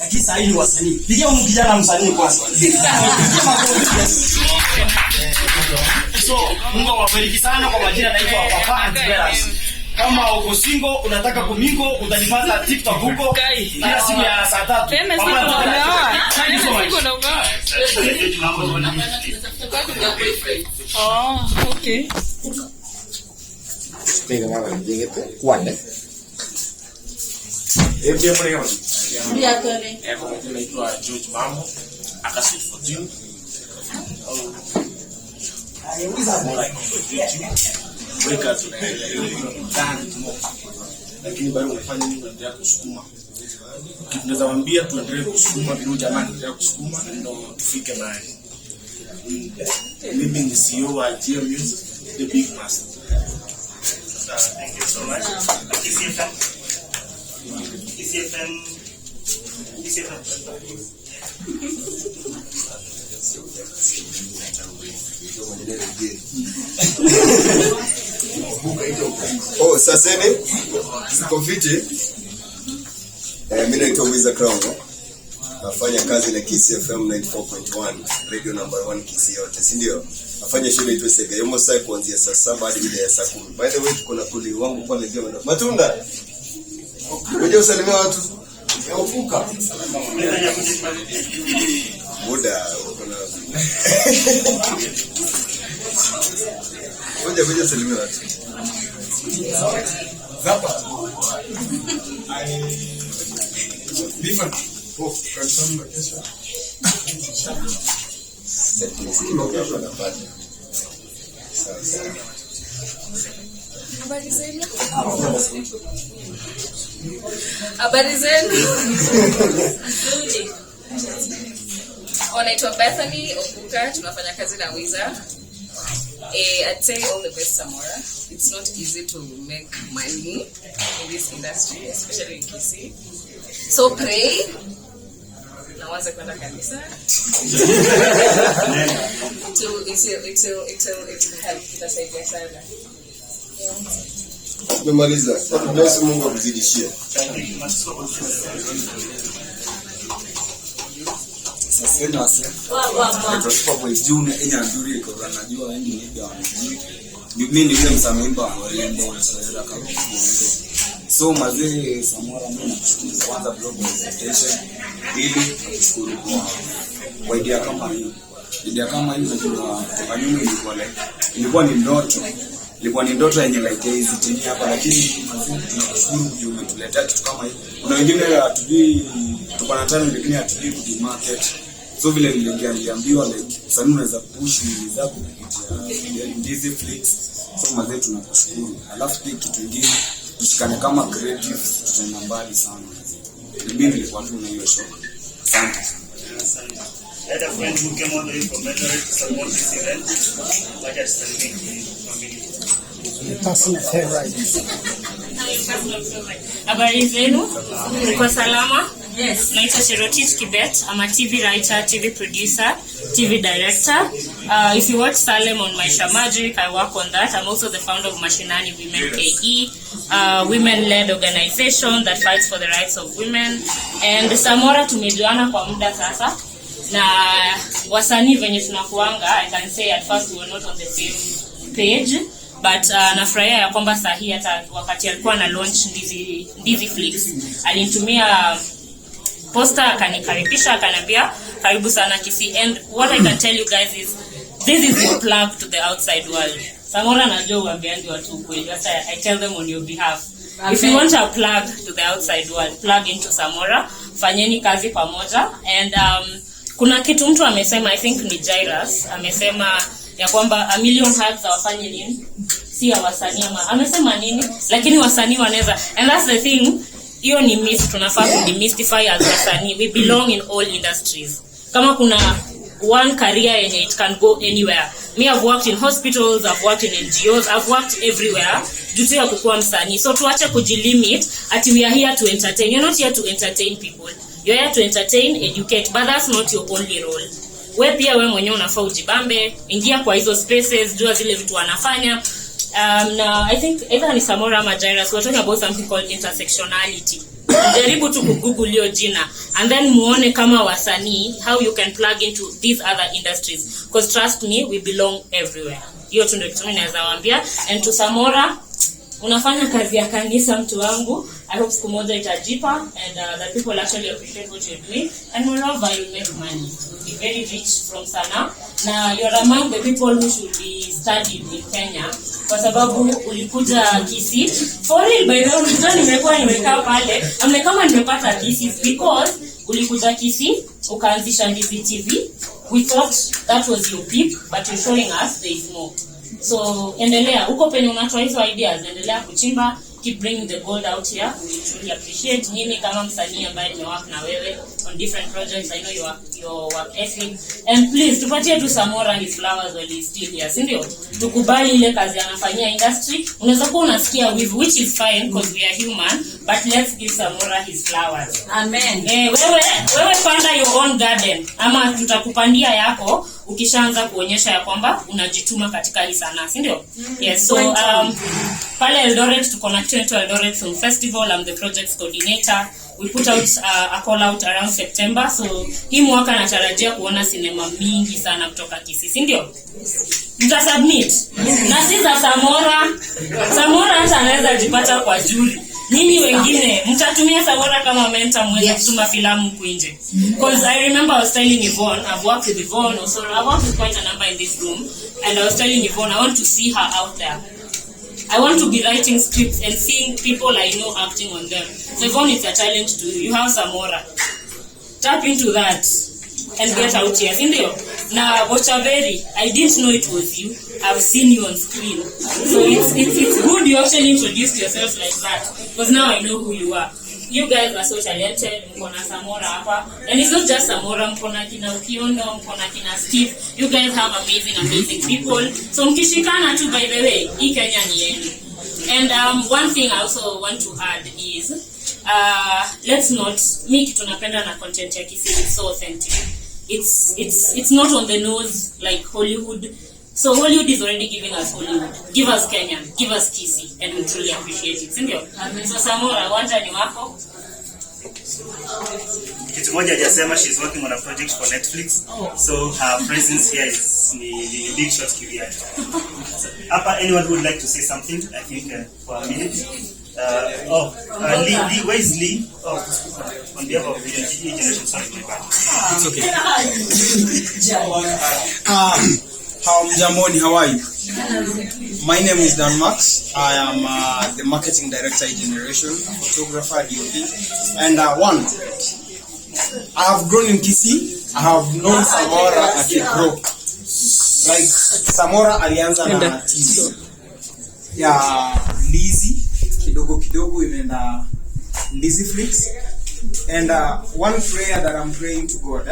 Lakini sasa hivi wasanii. Pigia huyu kijana msanii kwanza. So, Mungu awabariki sana kwa majina naitwa Papa Antiveras. Kama uko single unataka kumingo utanipata TikTok huko kila siku ya saa 3. Oh, okay. Đây là ngài gì cái quần đấy. Em đi qua đây không? Đi à cơ đi. Em không có lấy qua George Mambo. Akasif for you. Weka tunaendelea lakini bado unafanya nini unaendelea kusukuma. Tunaweza waambia tuendelee kusukuma bila jamani tuendelee kusukuma ndio tufike mahali. Mimi ni CEO wa GM Music, the big master. Thank you so much. NDIZIFLIX. Oh, sasa ni siko mimi naitwa Wiza Crown. Nafanya kazi na Kisi FM 94.1, radio number 1 Kisi yote, si ndio? Nafanya shule yetu Sega Yomo saa kuanzia saa 7 hadi ile ya saa 10. By the way, tuko na kuli wangu pale Gema. Matunda. Ngoja usalimie watu. Ufuka. Muda uko na. Ngoja usalimie watu. Zapa. Different. Oh, kasamba kesho. Habari zenu. Naitwa Bethany Obuka, tunafanya kazi na Wiza. I'd say all the best, Samora. It's not easy to make money in this industry, especially in Kisii. So pray. Nawaza kwenda kanisa. It'll help. Itasaidia sana. Tumemaliza. Basi Mungu akuzidishie. Sasa ni wase. Ndio kwa June enya nzuri iko anajua wengi ni ndio wanajua. Mimi ni yule msamimba wa Lembo na Sawira kama kuongo. So mazee Samora mimi nakushukuru kwanza blog presentation ili kushukuru kwa idea kama hii. Idea kama hii ndio kwa nyuma ilikuwa ni ndoto. Ilikuwa ni ndoto yenye like hizi tini hapa, lakini tunashukuru juu umetuleta kitu kama hii. Kuna wengine hatujui tuko na time lakini hatujui ku market. So vile niliambiwa like sasa unaweza push ni zako kupitia NDIZIFLIX. So mazee tunakushukuru. Alafu pia kitu kingine tushikane kama creative tutaenda mbali sana. Mimi nilikuwa tu na hiyo shock. Asante sana. Let a friend who came all the way from Metro to support this event. Like I said, family. Personal favorite. Habari zenu? Niko salama? Yes. Naitwa Cherotich Kibet. I'm a TV writer, TV producer, TV director. If you watch Salem on Maisha Magic, I work on that. I'm also the founder of Mashinani Women KE, women-led organization that fights for the rights of women. And Samora tumejuana kwa muda sasa. Na wasanii venye tunakuanga, I can say at first we were not on the same page. But nafurahia ya kwamba sahi hata wakati alikuwa na launch NDIZIFLIX alinitumia poster akanikaribisha akaniambia karibu sana Kisii. And what I can tell you guys is this is your plug to the outside world. Samora najua uambiangi watu kweli, hata I tell them on your behalf. If you want a plug to the outside world, plug into Samora, fanyeni kazi pamoja. And kuna kitu mtu amesema, I think ni Jairus amesema ya kwamba a million hugs hawafanye nini, si ya wasanii ama amesema nini, lakini wasanii wanaweza. And that's the thing, hiyo ni myth tunafaa ku demystify as wasanii. We belong in all industries. Kama kuna one career yenye it can go anywhere. Me, I've worked in hospitals, I've worked in NGOs, I've worked everywhere. Jutu ya kukua msanii. So tuache kujilimit ati we are here to entertain. You're not here to entertain people. You're here to entertain, educate, but that's not your only role. Wewe pia wewe mwenyewe unafaa ujibambe, ingia kwa hizo spaces, jua zile vitu wanafanya. I think either ni Samora ama Jairus were talking about something called intersectionality. Jaribu tu kugoogle hiyo jina and then muone kama wasanii how you can plug into these other industries, because trust me, we belong everywhere. Hiyo tu ndio kitu mimi naweza waambia. And to Samora, unafanya kazi ya kanisa mtu wangu. I hope siku moja itajipa and that people actually appreciate what you're doing, and moreover you'll make money. You'll be very rich from sana. Na you're among the people who should be studied in Kenya kwa sababu ulikuja Kisii. For real, by the way, unajua nimekuwa nimekaa pale kama nimepata Kisii because ulikuja Kisii ukaanzisha NDIZI TV. We thought that was your peak, but you're showing us there is more. So endelea uko penye unatoa hizo ideas, endelea kuchimba, keep bringing the gold out here. We truly appreciate nini kama msanii ambaye nimework na wewe on different projects. I know your work ethic, and please tupatie tu Samora his flowers while he's still here, si ndio? Tukubali ile kazi anafanyia industry. Unaweza kuwa unasikia with, which is fine because we are human, but let's give Samora his flowers. Amen. Wewe panda your own garden ama tutakupandia yako ukishaanza kuonyesha ya kwamba unajituma katika hii sanaa, si ndio? Yes, so pale Eldoret tuko na Eldoret Film Festival. I'm the project coordinator. We put out a call out around September. So hii mwaka natarajia kuona sinema mingi sana kutoka Kisii, si ndio? Mtasubmit. Na si za Samora hata anaweza jipata kwa jury. Nini wengine mtatumia Samora kama mentor mweze kutuma filamu kuinje. Because I remember I was telling Yvonne, I've worked with Yvonne also. I've worked with quite a number in this room, and I was telling Yvonne I want to see her out there. I want to be writing scripts and seeing people I know acting on them. So Yvonne, it's a challenge to you. You have Samora. Tap into that and get out here. Sindio? Now, Bochaveri, I didn't know it was you. I've seen you on screen. So it's good you actually introduced yourself like that. Because now I know who you are. You guys are so talented. Mkona Samora hapa. And it's not just Samora. Mkona kina Ukiondo, mkona kina Steve. You guys have amazing people. So mkishikana tu, by the way, hii Kenya ni yenu. And one thing I also want to add is, let's not, mi kitu napenda na content ya Kisii is so authentic. It's not on the nose like Hollywood. So Hollywood is already giving us Hollywood. Give us Kenya, give us Kisii, and we truly appreciate it. Sindio? So Samora, wanja ni wako. Kitu moja hajasema, she's working on a project for Netflix. So her presence here is ni big shot kivyake. Hapa, anyone who would like to say something, I think for a minute. Lee, where is Lee? On behalf of the generation, sorry, my bad. It's okay. Jamoni, how are you? My name is Dan Max. I am the marketing director at Generation, a photographer, DOP. And I have grown in Kisii. I have known Samora as a grow. Like Samora alianza na TV ya NDIZI kidogo imeenda NDIZIFLIX. And one prayer that I'm praying to God,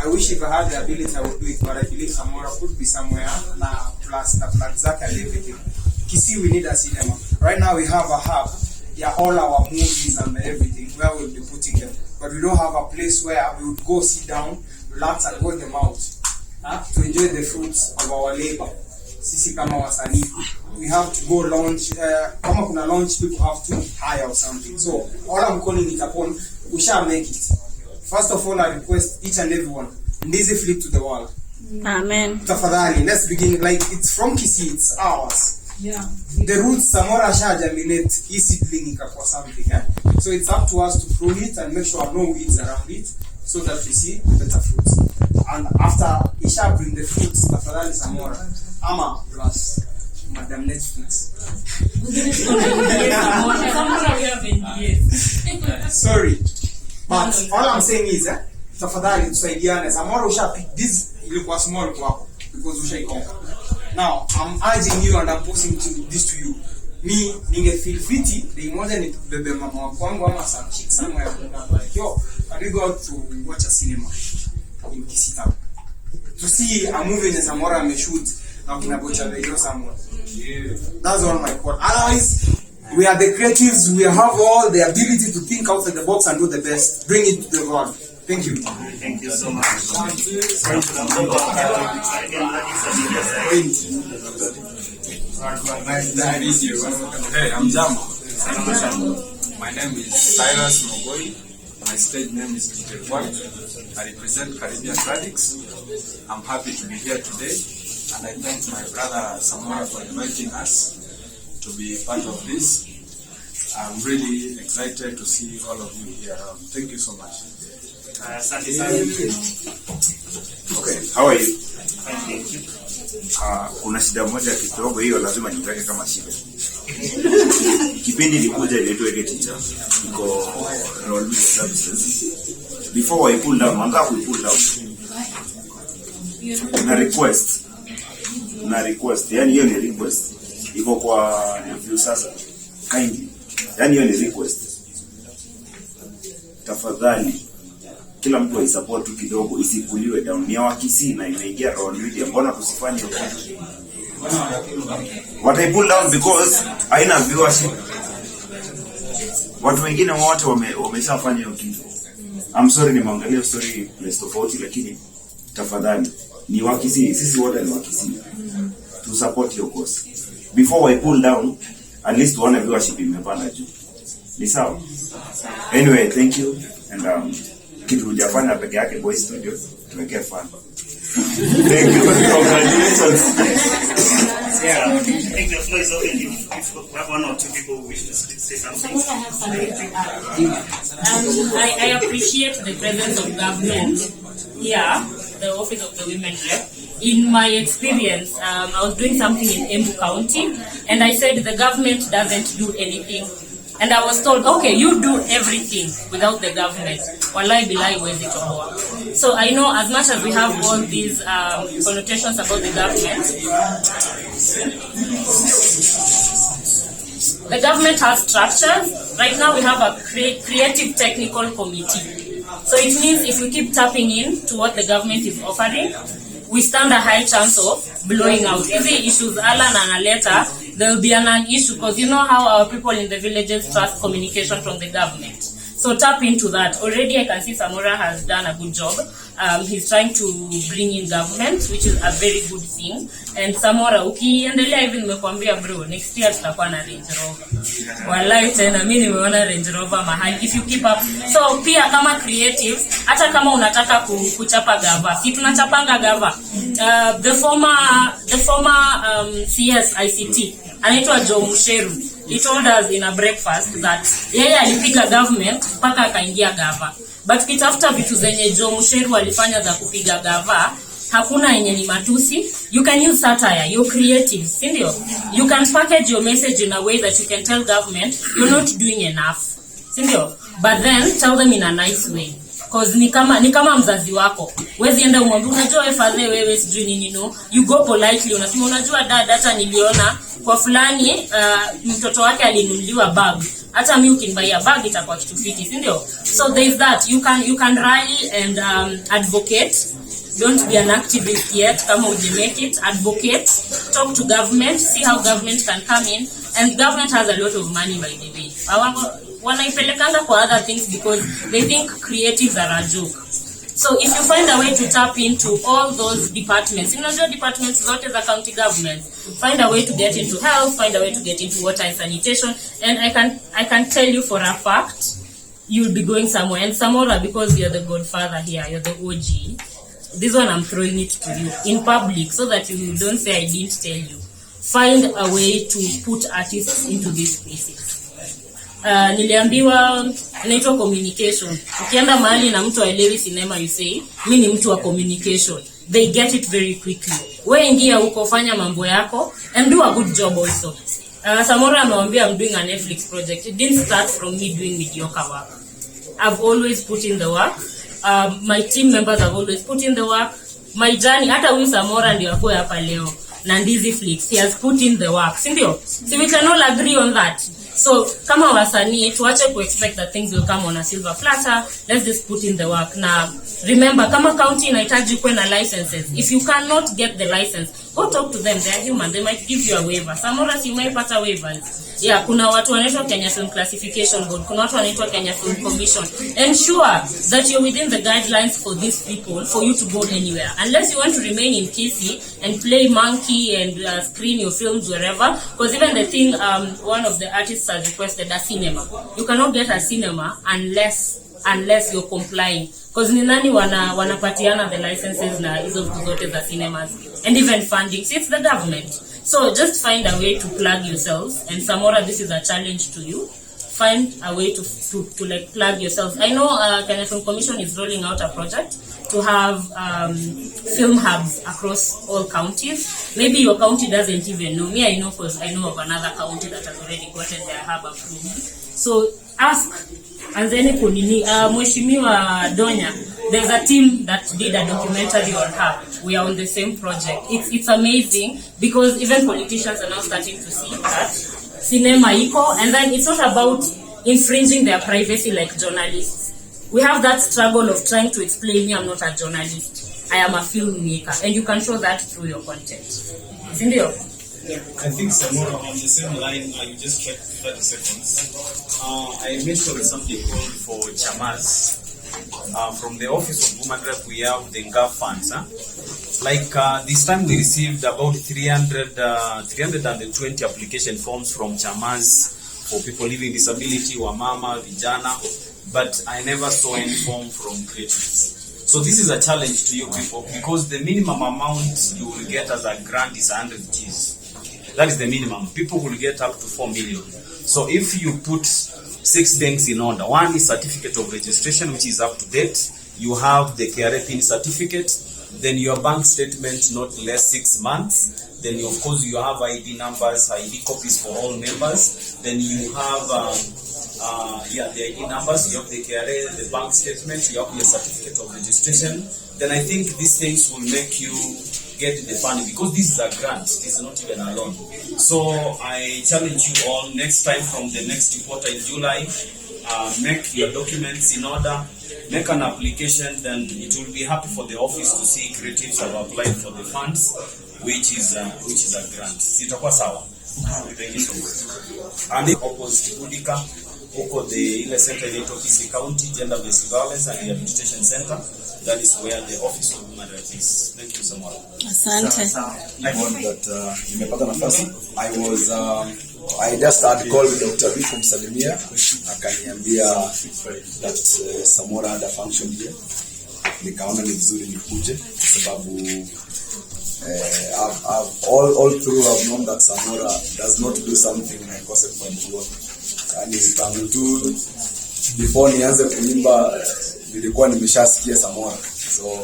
I wish if I had the ability I would do it, but I believe Samora could be somewhere na plus the zaka and everything. Kisii, we need a cinema. Right now we have a hub, all our movies and everything where we'll be putting them, but we don't have a place where we would go sit down, relax and hold them out to enjoy the fruits of our labor. Sisi kama wasanii, we have to go launch. Kama kuna launch, people have to hire or something. So all I'm calling it upon, we shall make it. First of all, I request each and everyone, NDIZIFLIX to the world. Amen. Tafadhali, let's begin. Like, it's from Kisii, it's ours. Yeah. The roots, Samora sha germinate, seedling or something. So it's up to us to prune it and make sure no weeds around it, so that we see better fruits. And after it shall bring the fruits, tafadhali Samora, Ama plus Madam Netflix. Sorry. But all I'm saying is, tafadhali tusaidiane. Samora usha pick this ilikuwa small kwako because usha ikonka. Now I'm urging you and I'm posting this to you. Me ninge feel fiti, the moja ni bebe mama wa kwangu ama some chick somewhere like, yo, can we go out to watch a cinema in Kisii town to see a movie in Samora ameshoot na kuna bocha video somewhere. That's all my call. Otherwise, we are the creatives. We have all the ability to think outside the box and do the best. Bring it to the world. Thank you. Thank you so much. Hey, I'm Jambo. My name is Cyrus Mogoi. My stage name is DJ Kwak. I represent Caribbean Radix. I'm happy to be here today, and I thank my brother Samora for inviting us to be part of this. I'm really excited to see all of you here around. Thank you so much. Okay, how are you? Thank you. Kuna shida moja kidogo, hiyo lazima niweke kama shida. Kipindi nilikuja inaitwa Teacher. Iko role with services. Before I pull down, wanza ku pull down. Na request. Yani hiyo ni request. Iko kwa review sasa. Kindly. Yani hiyo ni request. Tafadhali kila mtu aisupport tu kidogo, isipuliwe down. Ni wakisi na imeingia role media. Mbona tusifanye hiyo? What I pull down because haina viewership. Watu wengine wote wameshafanya hiyo kitu. I'm sorry nimeangalia story place tofauti, lakini tafadhali ni wakisi, sisi wote ni wakisi. To support your cause. Before I pull down, at least one viewership imepanda juu. Ni sawa? Anyway, thank you, and kitu hujafanya peke yake Boy Studio tuwekee fun. Thank you. Congratulations. Yeah, I think the floor is open. If we have one or two people who wish to say something. I appreciate the presence of government here, the office of the women rep. In my experience, I was doing something in Embu County, and I said the government doesn't do anything. And I was told, okay, you do everything without the government. Wallahi billahi huwezi toboa. So I know as much as we have all these connotations about the government has structures. Right now we have a creative technical committee. So it means if we keep tapping in to what the government is offering, we stand a high chance of blowing out. Easy issues, Alan and Aleta, there will be an issue because you know how our people in the villages trust communication from the government. So tap into that. Already I can see Samora has done a good job. He's trying to bring in government, which is a very good thing. And Samora, ukiendelea hivi nimekuambia bro, next year tutakuwa na Range Rover. Wallahi tena mimi nimeona Range Rover mahali. If you keep up. So pia kama creatives, hata kama unataka kuchapa gava, si tunachapanga gava. The former CS ICT, anaitwa Joe Musheru. He told us in a breakfast that yeye alipiga government mpaka akaingia gava. But kitafuta vitu zenye Joe Musheru alifanya za kupiga gava, hakuna yenye ni matusi. You can use satire, you're creative, sindio? You can package your message in a way that you can tell government you're not doing enough, sindio? But then tell them in a nice way. Cause ni kama mzazi wako. Wezi enda umwambie unajua wewe sijui nini no. You go politely unasema unajua data niliona kwa fulani mtoto wake alinunuliwa bag. Hata mimi ukinibuy bag itakuwa kitu fiti, si ndio? So there is that. You can rally and advocate. Don't be an activist yet. Kama uji make it, advocate, talk to government, see how government can come in, and government has a lot of money by the way. Wanaipelekanga kwa other things because they think creatives are a joke. So if you find a way to tap into all those departments, you know the departments zote za county government, find a way to get into health, find a way to get into water and sanitation, and I can tell you for a fact, you'll be going somewhere. And Samora, because you're the godfather here, you're the OG, this one I'm throwing it to you in public so that you don't say I didn't tell you. Find a way to put artists into these spaces. Niliambiwa inaitwa communication. Ukienda mahali na mtu aelewi sinema, you say mimi ni mtu wa communication. They get it very quickly. Wewe ingia huko, fanya mambo yako and do a good job also. Samora amewambia I'm doing a Netflix project. It didn't start from me doing mediocre work. I've always put in the work. My team members have always put in the work. My journey, hata huyu Samora ndio akue hapa leo na NDIZIFLIX, he has put in the work, si ndio? So we can all agree on that. So kama wasanii tuache ku expect that things will come on a silver platter. Let's just put in the work. Now remember, kama county inahitaji kuwe na licenses. If you cannot get the license, go talk to them. They are human. They might give you a waiver. Samora si umeipata waivers. Yeah, kuna watu wanaitwa Kenya Film Classification Board, kuna watu wanaitwa Kenya Film Commission. Ensure that you're within the guidelines for these people for you to go anywhere. Unless you want to remain in Kisii and play monkey and screen your films wherever. Because even the thing, one of the artists journalists has requested a cinema. You cannot get a cinema unless you're complying. Because ni nani wanapatiana the licenses na hizo vitu zote za cinemas and even funding. See, it's the government. So just find a way to plug yourselves. And Samora, this is a challenge to you. Find a way to like plug yourselves. I know Kenya Film Commission is rolling out a project to have film hubs across all counties. Maybe your county doesn't even know. Me, I know because I know of another county that has already gotten their hub approved. So ask. And then Mheshimiwa Donya, there's a team that did a documentary on her. We are on the same project. It's amazing because even politicians are now starting to see that cinema iko, and then it's not about infringing their privacy like journalists. We have that struggle of trying to explain, me, I'm not a journalist. I am a filmmaker, and you can show that through your content. Sindio? Yeah, I think Samora, on the same line, you just tried 30 seconds. I mentioned something called for Chamas. From the Office of Women Rep, we have the NGAF funds. This time we received about 320 application forms from Chamas for people living with disability, Wamama, Vijana, but I never saw any form from creatives. So this is a challenge to you people because the minimum amount you will get as a grant is 100 Gs. That is the minimum. People will get up to 4 million. So if you put 6 things in order, one is certificate of registration, which is up to date. You have the KRA PIN certificate, then your bank statement not less 6 months. Then of course you have ID numbers, ID copies for all members. Then you have the ID numbers, you have the KRA, the bank statement, you have your certificate of registration. Then I think these things will make you get the funding because this is a grant, it is not even a loan. So I challenge you all next time from the next quarter in July, make your documents in order, make an application, then it will be happy for the office to see creatives have applied for the funds, which is a grant. Sitakuwa sawa. Thank you so much. And the opposite Budika, Oko the ile center in Kisii County, Gender Based Violence and Rehabilitation Center. That is where the Office of Women Rights is. Thank you so much. Asante. I want that nimepata nafasi. I just had called Dr. B from Salimia akaniambia that Samora had a function here. Nikaona ni vizuri nikuje kwa sababu all through I've known that Samora does not do something in a concept for work. And tangu tu before nianze kuimba nilikuwa nimeshasikia Samora. So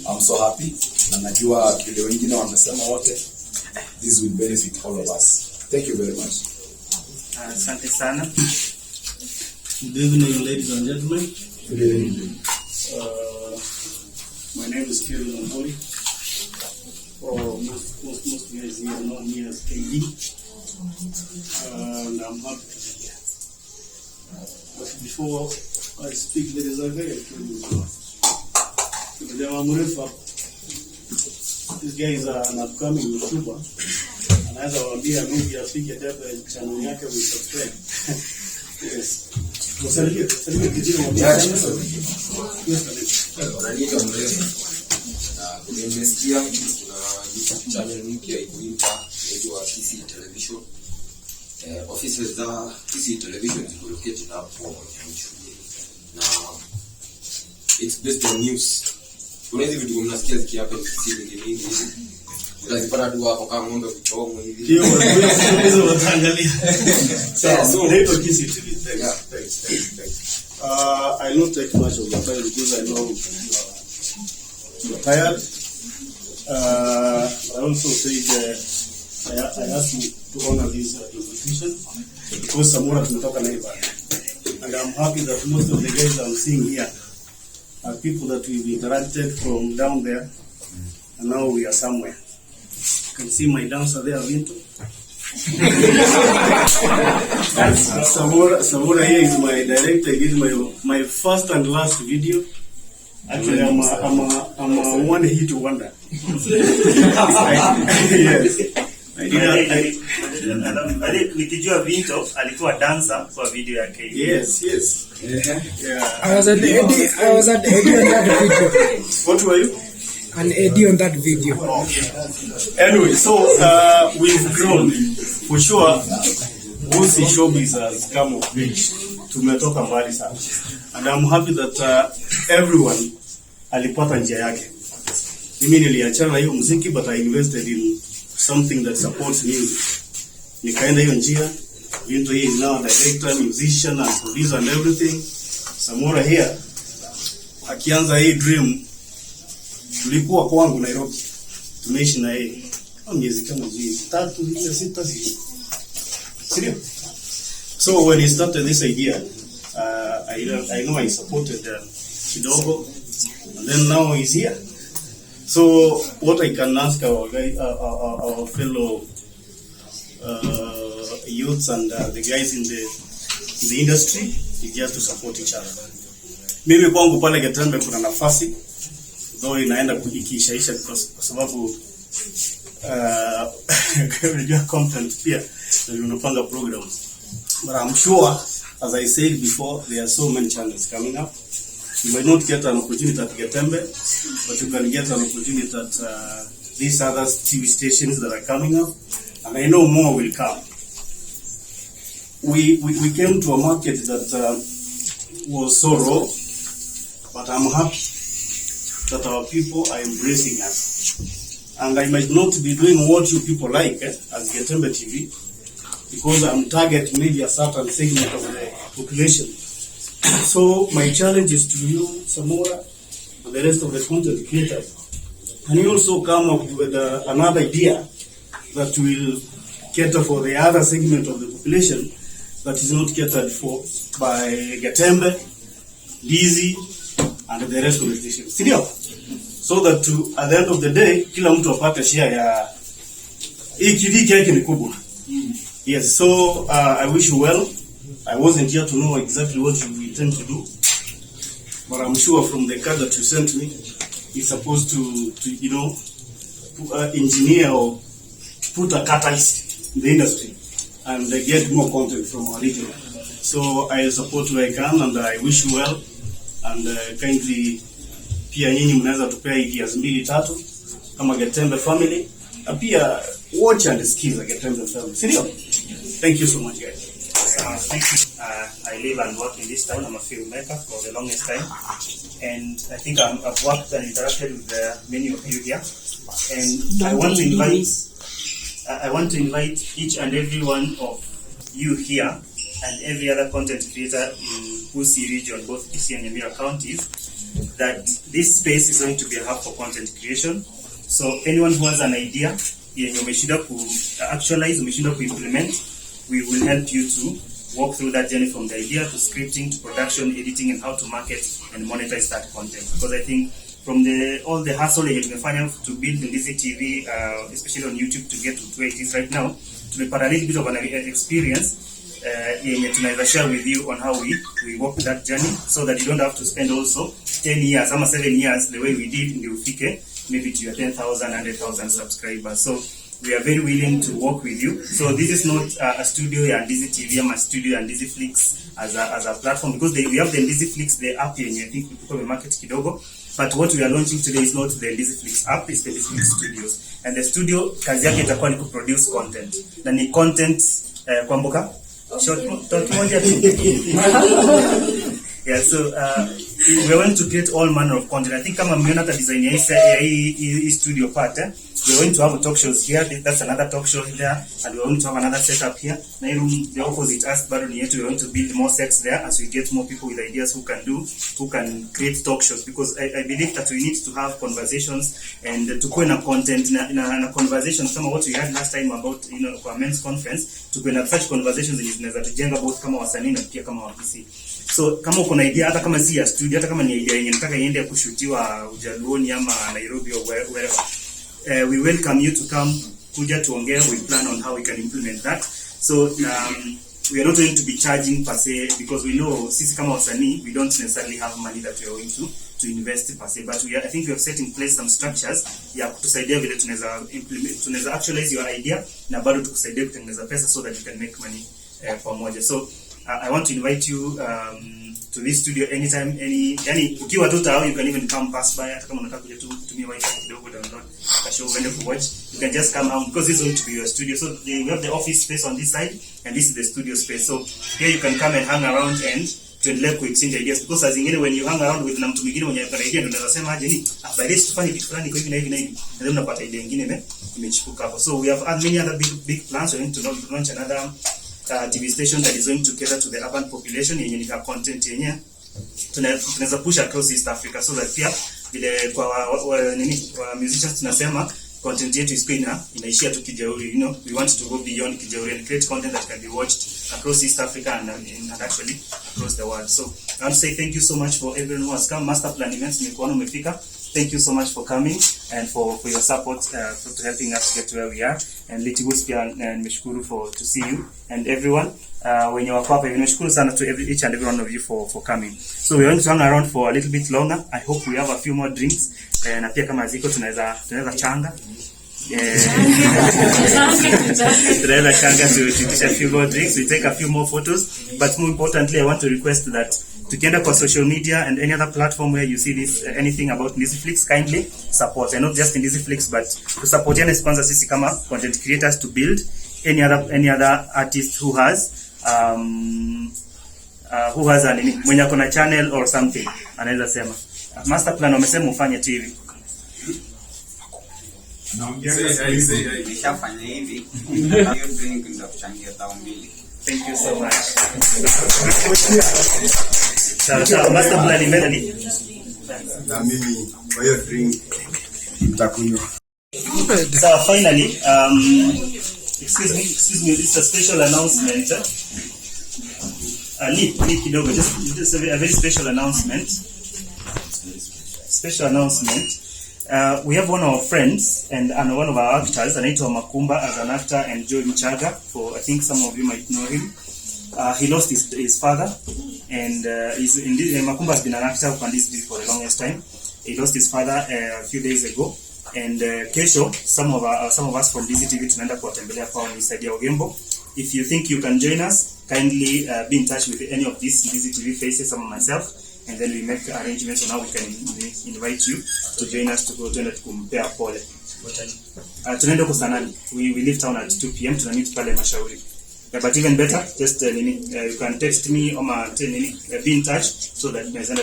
I'm so happy na najua vile wengine wamesema wote this will benefit all of us. Thank you very much. Asante sana. Good evening, ladies and gentlemen. Good evening. My name is Kevin Amboli. Most guys here know me as KD. And I'm happy to be here. But before I speak, there is a guy this guy is an upcoming YouTuber. Anaweza waambia movie afike hapa channel yake we subscribe. Yes. Tusalie kijana wa nimesikia kuna channel mpya ikuita inaitwa NDIZI Television. Offices za NDIZI Television ziko located hapo na it's based on news. Kuna hizi vitu mnasikia zikiapa NDIZI nyingi utazipata tu hapo kama ng'ombe kuchomwa hivi. Hiyo hizo wataangalia. So later NDIZI TV. Thanks. I don't take much of your time because I know you're tired. I also said I asked you to honor this invitation because Samora tumetoka neighbor, and I'm happy that most of the guys I'm seeing here are people that we've interacted from down there, and now we are somewhere. You can see my dancer there, Vinto. Samora here is my director. He is my first and last video. Actually, I'm a one-hit wonder. Yes. Nikijua Vinto alikuwa dancer kwa video yake. Yes. Yeah. I was an AD on that video. What were you? An AD on that video. Anyway, so we've grown for sure. Uzi showbiz has come of age. Tumetoka mbali sana. And I'm happy that everyone alipata njia yake. Mimi niliachana na hiyo muziki, but I invested in something that supports music. Nikaenda hiyo njia. Into he is now a director, musician, and producer and everything. Samora here, akianza hii dream, tulikuwa kwangu Nairobi. Tumeishi na yeye. Miezi kama 3, 6 hivi. Serious? So when he started this idea, I know I supported kidogo, and then now he's here. So what I can ask our fellow youths and the guys in the industry is just to support each other. Mimi kwangu pale Getembe kuna nafasi, though inaenda kujikiishaisha kwa sababu unajua content pia na unapanga programs. But I'm sure, as I said before, there are so many channels coming up. You might not get an opportunity at Getembe, but you can get an opportunity at these other TV stations that are coming up, and I know more will come. We came to a market that was so raw, but I'm happy that our people are embracing us. And I might not be doing what you people like as Getembe TV, because I'm targeting maybe a certain segment of the population. So my challenge is to you, Samora, and the rest of the content creators. And you also come up with another idea that will cater for the other segment of the population that is not catered for by Getembe, NDIZI, and the rest of the stations. So that at the end of the day, kila mtu apate share ya hii kidiki yake ni kubwa. Yes, so I wish you well. I wasn't here to know exactly what you intend to do, but I'm sure from the card that you sent me, you're supposed to engineer or put a catalyst in the industry and get more content from our region. So I support where I can, and I wish you well, and kindly pia nyinyi mnaweza tupea ideas 2-3 kama Getembe family, na pia watch and skiza Getembe family. Serious? Thank you so much, guys. Thank you. I live and work in this town. I'm a filmmaker for the longest time, and I think I've worked and interacted with many of you here. And I want to invite each and every one of you here and every other content creator in Busi region, both Kisii and Nyamira counties, that this space is going to be a hub for content creation. So anyone who has an idea, umeshinda ku actualize, umeshinda ku implement, we will help you to walk through that journey from the idea to scripting to production, editing, and how to market and monetize that content. Because I think from all the hustle that you've been to build NDIZI TV, especially on YouTube, to get to where it is right now, to be a little bit of an experience, to share with you on how we walk that journey, so that you don't have to spend also 10 years, 7 years, the way we did in the Ufike, maybe to your 10,000, 100,000 subscribers. So we are very willing to work with you. So this is not a studio and NDIZI TV, a studio and NDIZIFLIX as a platform, because we have the NDIZIFLIX, the app, and I think we probably market kidogo. But what we are launching today is not the NDIZIFLIX app, it's the NDIZIFLIX Studios. And the studio, kazi yake itakuwa ni produce content. Na ni content, kwamboka? Short, yeah, so we're going to create all manner of content. I think kama mmeona hata design ya hii studio part, we're going to have talk shows here. That's another talk show there, and we're going to have another setup here. Na room the opposite us, bado ni yetu, we're going to build more sets there as we get more people with ideas who can create talk shows, because I believe that we need to have conversations and to go in a content na conversations kama what we had last time about kwa men's conference, to go in such conversations zinaweza tujenga both kama wasanii na pia kama wapisi. So kama uko na idea, hata kama si ya studio, hata kama ni idea yenye nataka iende kushutiwa Ujaluoni ama Nairobi or wherever, we welcome you to come kuja tuongee. We plan on how we can implement that. So we are not going to be charging per se, because we know sisi kama wasanii, we don't necessarily have money that we are going to invest per se, but I think we have set in place some structures ya kutusaidia vile tunaweza actualize your idea na bado tukusaidia kutengeneza pesa, so that you can make money pamoja. So I want to invite you to this studio anytime, yani ukiwa tu tao, you can even come pass by, hata kama unataka kuja tu tumia wifi kidogo, download kasho uende ku watch. you can just come out because this is going to be your studio. So we have the office space on this side and this is the studio space. So here you can come and hang around and tuendelee kuexchange ideas because as zingine when you hang around with na mtu mwingine mwenye ana idea ndio unasema aje ni by this tufanye kitu fulani kwa hivi na hivi na hivi, and then unapata idea nyingine imechipuka hapo. So we have many other big plans. We're going to launch another TV station that is going to cater to the urban population yenye ni content yenye tunaweza push across East Africa, so that pia vile kwa nini kwa musicians tunasema content yetu isikuwe inaishia tu Kijauri. You know, we want to go beyond Kijauri and create content that can be watched across East Africa and actually across the world. So I want to say thank you so much for everyone who has come. Master Plan Events nimekuona umefika. Thank you so much for coming and for your support for helping us get to where we are. And Litigos pia nimeshukuru to see you and everyone wenye wako hapa. Nimeshukuru sana to each and every one of you for coming. So we are going to hang around for a little bit longer. I hope we have a few more drinks. Na pia kama ziko tunaweza changa. Tunaweza changa to finish a few more drinks. We take a few more photos. But more importantly, I want to request that together for social media and any other platform where you see this anything about NDIZIFLIX, kindly support, and not just NDIZIFLIX but to support yana sponsor sisi kama content creators to build any other artist who has mwenye kona channel or something anaweza sema. Master Plan wamesema ufanye TV. Nishafanya hivi. Hiyo drink ndio kuchangia 2,000. Thank you so much. So Master Plan immediately. Na mimi kwa hiyo drink nitakunywa. So finally, excuse me, this is a special announcement. Kidogo, just a very special announcement. Special announcement. We have one of our friends and one of our actors, anaitwa Makumba, as an actor, and Joy Mchaga. For I think some of you might know him. He lost his father, and Makumba has been an actor on this deal for the longest time. He lost his father a few days ago, and kesho some of us from NDIZI TV tunaenda kuwatembelea kwa nisaidia ya Ogembo. If you think you can join us, kindly be in touch with any of these NDIZI TV faces, some of myself, and then we make arrangements on how we can invite you to join us to go to kumpea pole. Tunaenda kwa sanani. We leave town at 2 p.m. Tunamit pale Mashauri. Yeah, but even better, just you can text me or be in touch so that tunaweza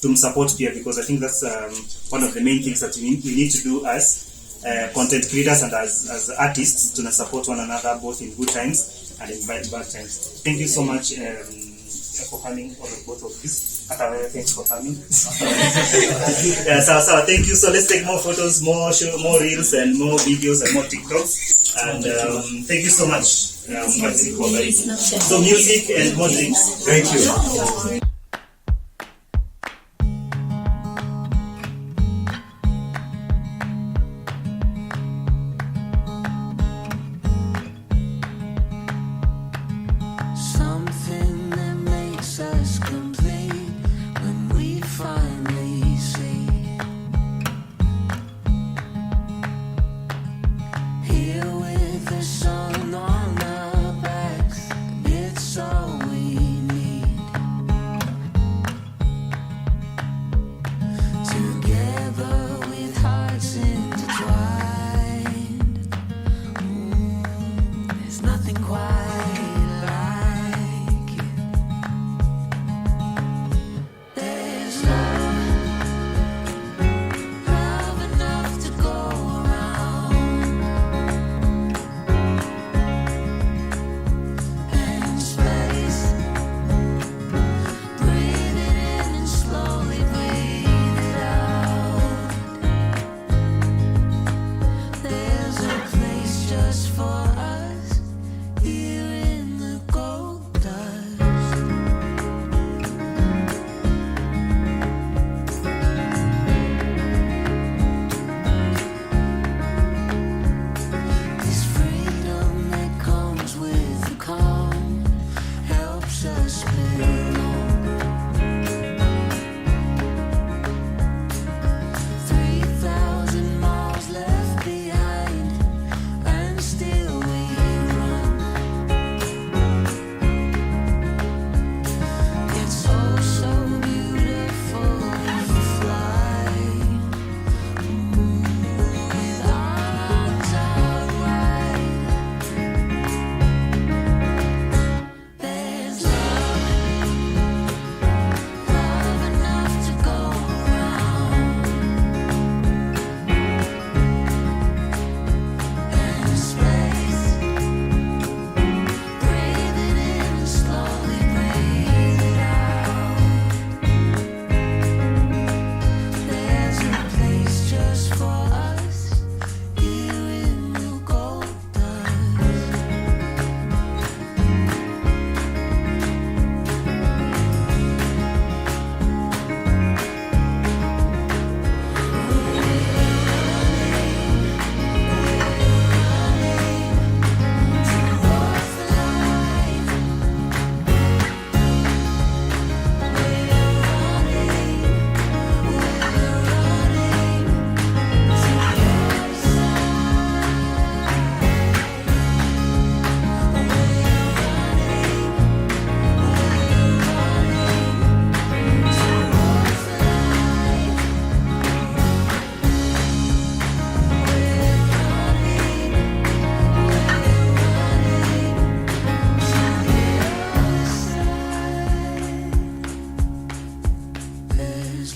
to support here, because I think that's one of the main things that we need to do as content creators and as artists, to support one another both in good times and in bad times. Thank you so much for coming, both of you. Thanks for coming. So thank you. So let's take more photos, more reels, and more videos and more TikToks. And thank you so much. So music and more drinks. Thank you. Sun on our backs, it's all we need.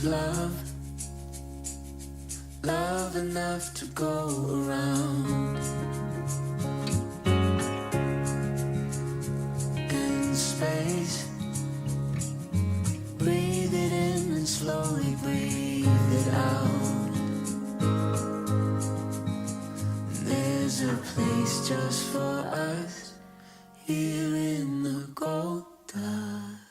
love, love enough to go around. In space, breathe it in and slowly breathe it out. There's a place just for us here in the gold dust.